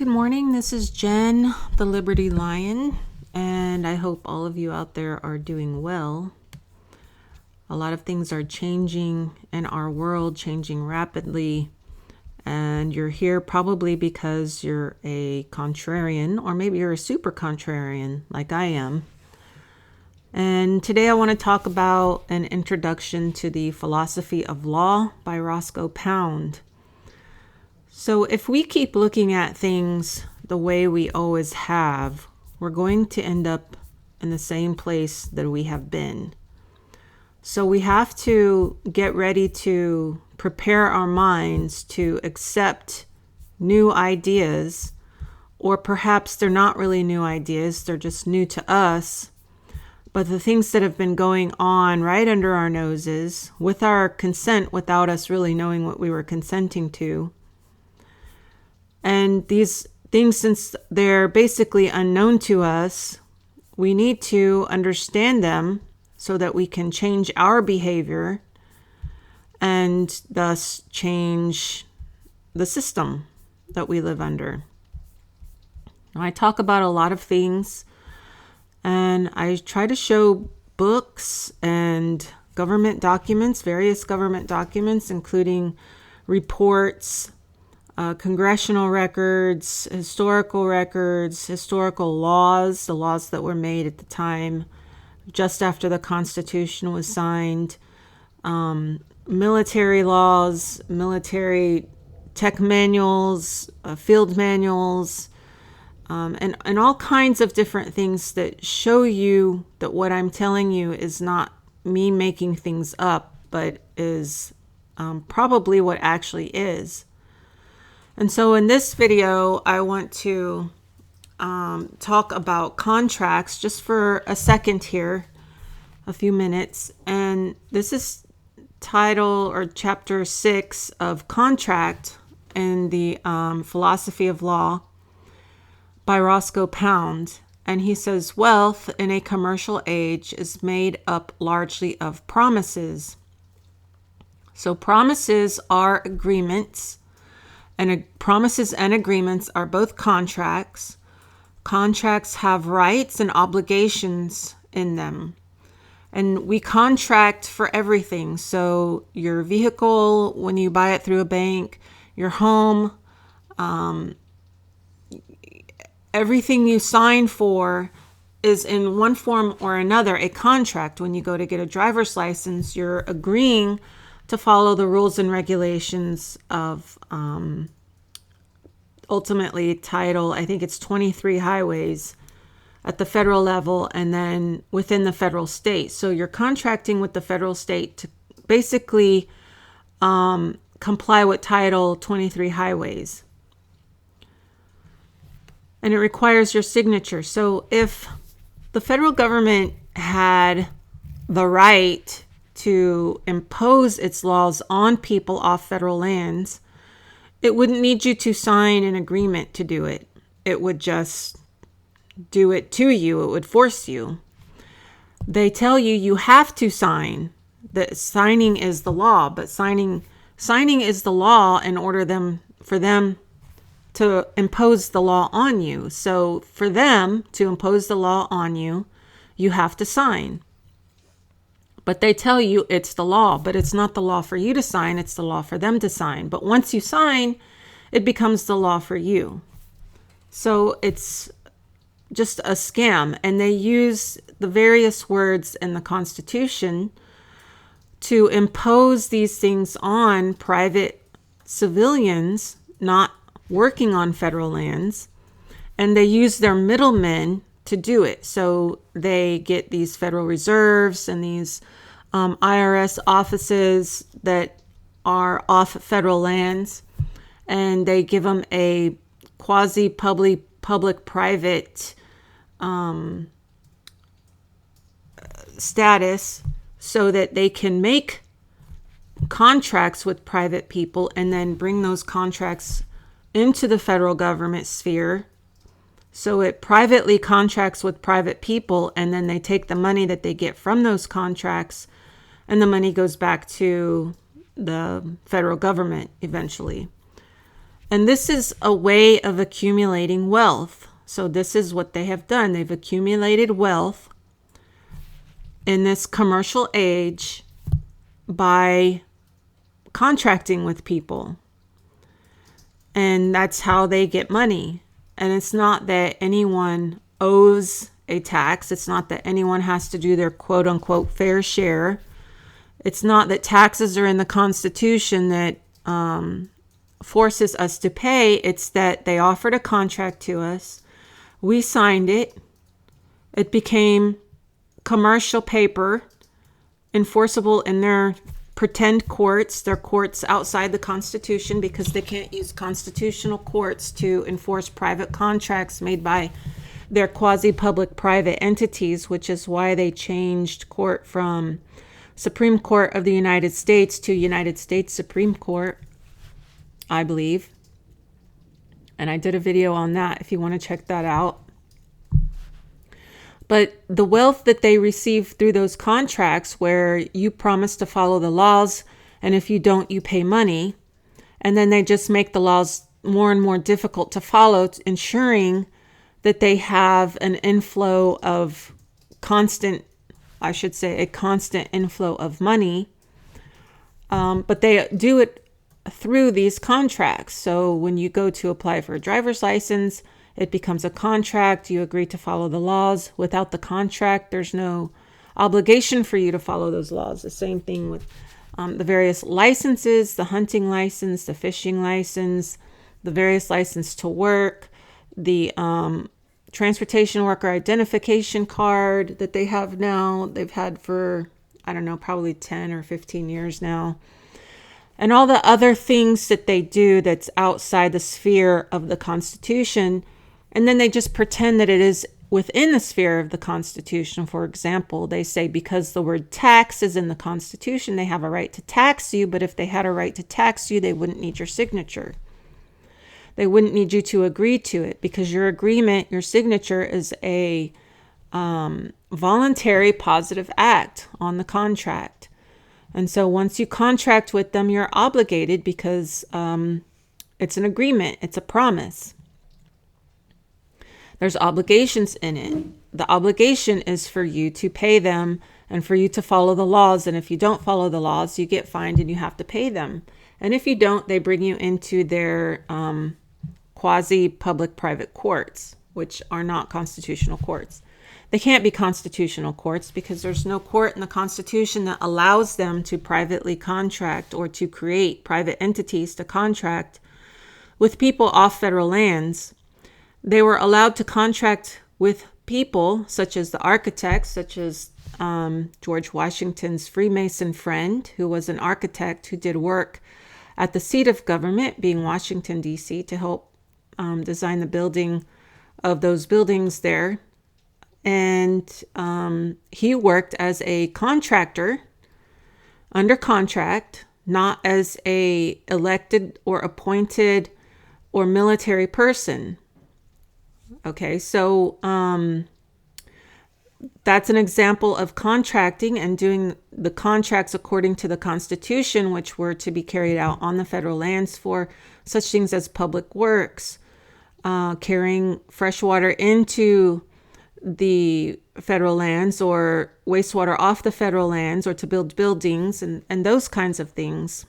Good morning. This is Jen, the Liberty Lion, and I hope all of you out there are doing well. A lot of things are changing in our world, changing rapidly, and you're here probably because you're a contrarian, or maybe you're a super contrarian like I am. And today I want to talk about an introduction to the philosophy of law by Roscoe Pound. So if we keep looking at things the way we always have, we're going to end up in the same place that we have been. So we have to get ready to prepare our minds to accept new ideas, or perhaps they're not really new ideas, they're just new to us. But the things that have been going on right under our noses, with our consent, without us really knowing what we were consenting to. And these things, since they're basically unknown to us, we need to understand them so that we can change our behavior and thus change the system that we live under. Now, I talk about a lot of things, and I try to show books and government documents, various government documents, including reports, congressional records, historical laws, the laws that were made at the time just after the Constitution was signed, military laws, military tech manuals, field manuals, and all kinds of different things that show you that what I'm telling you is not me making things up, but is probably what actually is. And so in this video, I want to talk about contracts just for a second here, a few minutes. And this is title or chapter 6 of Contract in the Philosophy of Law by Roscoe Pound. And he says, wealth in a commercial age is made up largely of promises. So promises are agreements. And promises and agreements are both contracts. Contracts have rights and obligations in them. And we contract for everything. So your vehicle, when you buy it through a bank, your home, everything you sign for is in one form or another a contract. When you go to get a driver's license, you're agreeing to follow the rules and regulations of ultimately title, I think it's 23 highways at the federal level and then within the federal state. So you're contracting with the federal state to basically comply with title 23 highways. And it requires your signature. So if the federal government had the right to impose its laws on people off federal lands, it wouldn't need you to sign an agreement to do it. It would just do it to you. It would force you. They tell you you have to sign. That signing is the law, but signing is the law in order for them to impose the law on you. So for them to impose the law on you, you have to sign. But they tell you it's the law, but it's not the law for you to sign, it's the law for them to sign. But once you sign, it becomes the law for you. So it's just a scam. And they use the various words in the Constitution to impose these things on private civilians not working on federal lands. And they use their middlemen to do it. So they get these Federal Reserves and these IRS offices that are off federal lands, and they give them a quasi-public-private status so that they can make contracts with private people and then bring those contracts into the federal government sphere. So it privately contracts with private people, and then they take the money that they get from those contracts, and the money goes back to the federal government eventually. And this is a way of accumulating wealth. So this is what they have done. They've accumulated wealth in this commercial age by contracting with people. And that's how they get money. And it's not that anyone owes a tax. It's not that anyone has to do their quote unquote fair share. It's not that taxes are in the Constitution that forces us to pay. It's that they offered a contract to us. We signed it. It became commercial paper, enforceable in their pretend courts, their courts outside the Constitution, because they can't use constitutional courts to enforce private contracts made by their quasi-public private entities, which is why they changed court from Supreme Court of the United States to United States Supreme Court, I believe. And I did a video on that if you want to check that out. But the wealth that they receive through those contracts where you promise to follow the laws, and if you don't, you pay money, and then they just make the laws more and more difficult to follow, ensuring that they have an inflow of a constant inflow of money. But they do it through these contracts. So when you go to apply for a driver's license, it becomes a contract. You agree to follow the laws. Without the contract, there's no obligation for you to follow those laws. The same thing with the various licenses, the hunting license, the fishing license, the various license to work, the transportation worker identification card that they have now. They've had for, I don't know, probably 10 or 15 years now. And all the other things that they do that's outside the sphere of the Constitution. And then they just pretend that it is within the sphere of the Constitution. For example, they say because the word tax is in the Constitution, they have a right to tax you. But if they had a right to tax you, they wouldn't need your signature. They wouldn't need you to agree to it, because your agreement, your signature, is a voluntary positive act on the contract. And so once you contract with them, you're obligated because it's an agreement. It's a promise. There's obligations in it. The obligation is for you to pay them and for you to follow the laws. And if you don't follow the laws, you get fined and you have to pay them. And if you don't, they bring you into their quasi-public private courts, which are not constitutional courts. They can't be constitutional courts because there's no court in the Constitution that allows them to privately contract or to create private entities to contract with people off federal lands. They were allowed to contract with people such as the architects, such as George Washington's Freemason friend, who was an architect who did work at the seat of government, being Washington, D.C., to help design the building of those buildings there. And he worked as a contractor, under contract, not as a elected or appointed or military person. Okay, so that's an example of contracting and doing the contracts according to the Constitution, which were to be carried out on the federal lands for such things as public works, carrying fresh water into the federal lands or wastewater off the federal lands, or to build buildings and those kinds of things.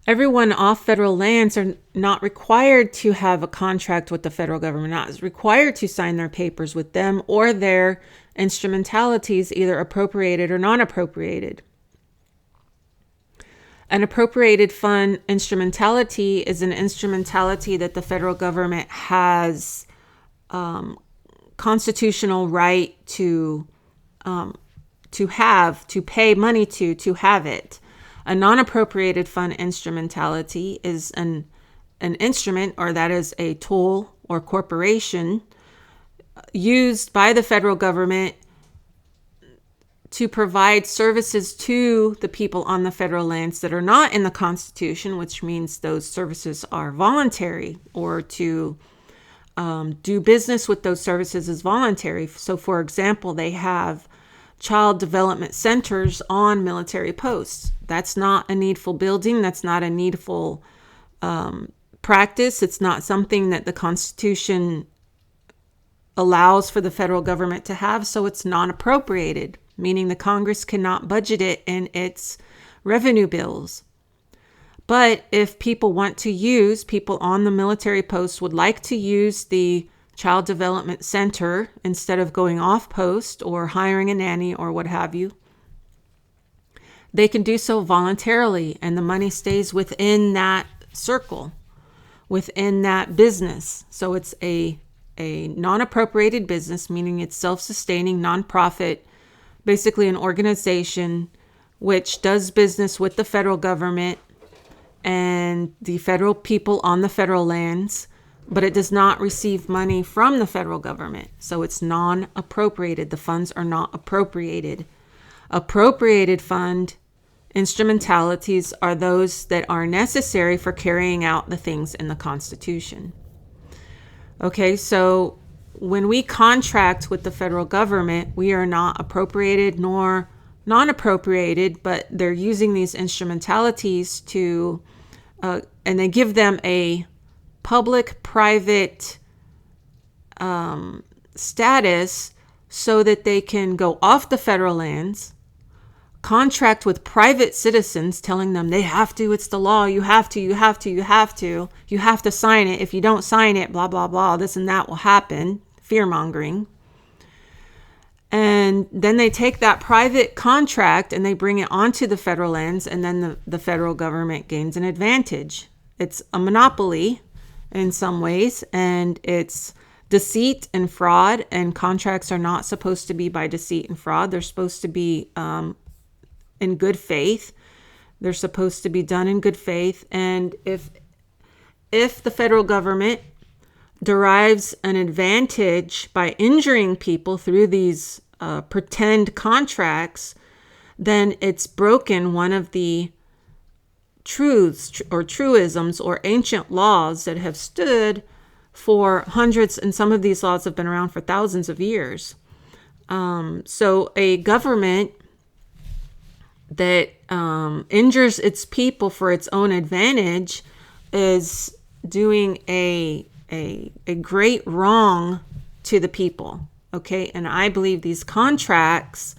Everyone off federal lands are not required to have a contract with the federal government, not required to sign their papers with them or their instrumentalities, either appropriated or non-appropriated. An appropriated fund instrumentality is an instrumentality that the federal government has constitutional right to have, to pay money to have it. A non-appropriated fund instrumentality is an instrument, or that is a tool or corporation used by the federal government to provide services to the people on the federal lands that are not in the Constitution, which means those services are voluntary, or to do business with those services is voluntary. So, for example, they have child development centers on military posts. That's not a needful building. That's not a needful practice. It's not something that the Constitution allows for the federal government to have, so it's non-appropriated, meaning the Congress cannot budget it in its revenue bills. But if people on the military post would like to use the Child Development Center instead of going off post or hiring a nanny or what have you, they can do so voluntarily, and the money stays within that circle, within that business. So it's a non-appropriated business, meaning it's self-sustaining, nonprofit, basically an organization which does business with the federal government and the federal people on the federal lands, but it does not receive money from the federal government. So it's non-appropriated. The funds are not appropriated. Appropriated fund instrumentalities are those that are necessary for carrying out the things in the Constitution. Okay, so when we contract with the federal government, we are not appropriated nor non-appropriated, but they're using these instrumentalities to, and they give them a public-private status so that they can go off the federal lands, contract with private citizens telling them they have to, it's the law, you have to sign it. If you don't sign it, blah, blah, blah, this and that will happen, fear-mongering. And then they take that private contract and they bring it onto the federal lands, and then the federal government gains an advantage. It's a monopoly in some ways, and it's deceit and fraud, and contracts are not supposed to be by deceit and fraud. They're supposed to be in good faith. They're supposed to be done in good faith. And if the federal government derives an advantage by injuring people through these pretend contracts, then it's broken one of the truths or truisms or ancient laws that have stood for hundreds, and some of these laws have been around for thousands of years. So a government that injures its people for its own advantage is doing a great wrong to the people. Okay, and I believe these contracts,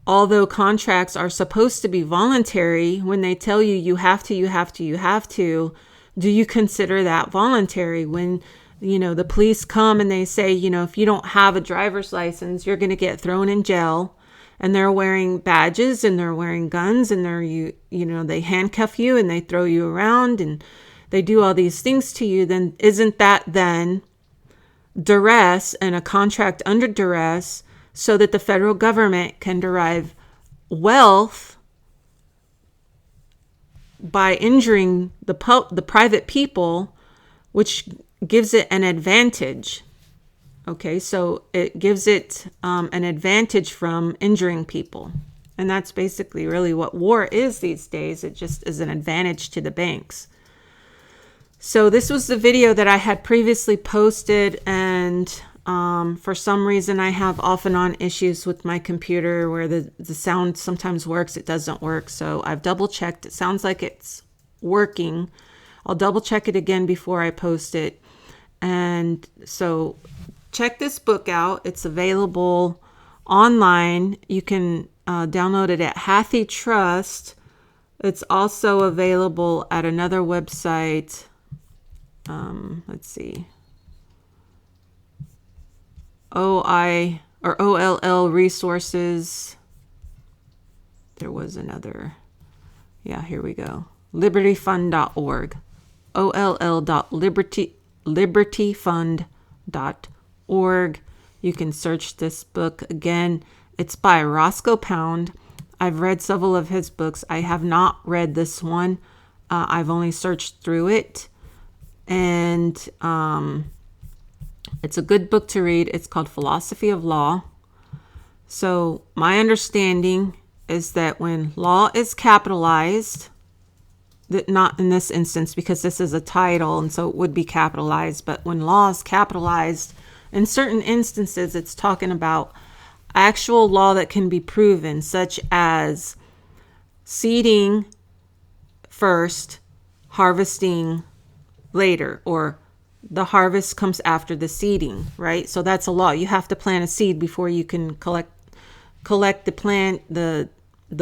although contracts are supposed to be voluntary, when they tell you you have to, do you consider that voluntary? When, the police come and they say, if you don't have a driver's license, you're going to get thrown in jail, and they're wearing badges and they're wearing guns and they handcuff you and they throw you around and they do all these things to you, then isn't that then duress and a contract under duress so that the federal government can derive wealth by injuring the private people, which gives it an advantage? Okay, so it gives it an advantage from injuring people. And that's basically really what war is these days. It just is an advantage to the banks. So this was the video that I had previously posted, and for some reason I have off and on issues with my computer where the sound sometimes works, it doesn't work. So I've double checked. It sounds like it's working. I'll double check it again before I post it. And so check this book out. It's available online. You can download it at Hathy Trust. It's also available at another website. Let's see. OLL Resources. There was another. Yeah, here we go. libertyfund.org. oll.libertyfund.org. You can search this book. Again, it's by Roscoe Pound. I've read several of his books. I have not read this one. I've only searched through it. And it's a good book to read. It's called Philosophy of Law. So my understanding is that when law is capitalized, that not in this instance because this is a title and so it would be capitalized, but when law is capitalized, in certain instances it's talking about actual law that can be proven, such as seating first, harvesting later, or the harvest comes after the seeding, right? So that's a law. You have to plant a seed before you can collect the plant, the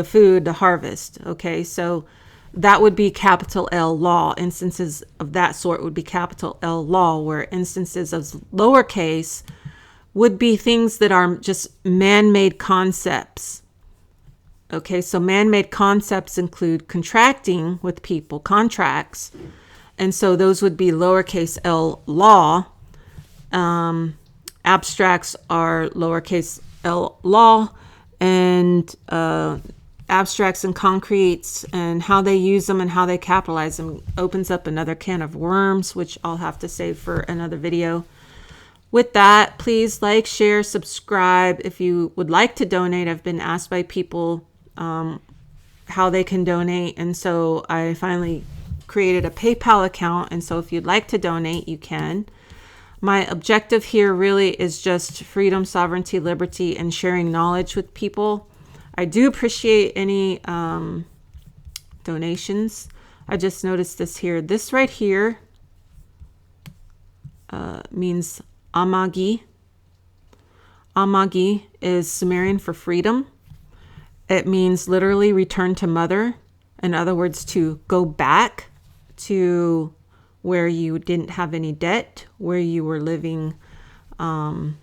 food, the harvest. Okay, so that would be capital L law. Instances of that sort would be capital L law, where instances of lowercase would be things that are just man-made concepts. Okay, so man-made concepts include contracting with people, contracts, and so those would be lowercase l law. Abstracts are lowercase l law, and abstracts and concretes and how they use them and how they capitalize them opens up another can of worms, which I'll have to save for another video. With that, please like, share, subscribe. If you would like to donate, I've been asked by people how they can donate, and so I finally created a PayPal account, and so if you'd like to donate, you can. My objective here really is just freedom, sovereignty, liberty, and sharing knowledge with people. I do appreciate any donations. I just noticed this here. This right here means amagi. Amagi is Sumerian for freedom. It means literally return to mother. In other words, to go back to where you didn't have any debt, where you were living under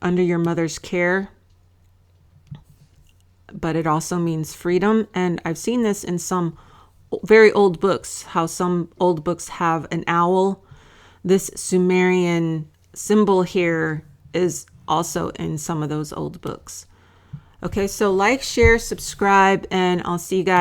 your mother's care. But it also means freedom. And I've seen this in some very old books, how some old books have an owl. This Sumerian symbol here is also in some of those old books. Okay, so like, share, subscribe, and I'll see you guys.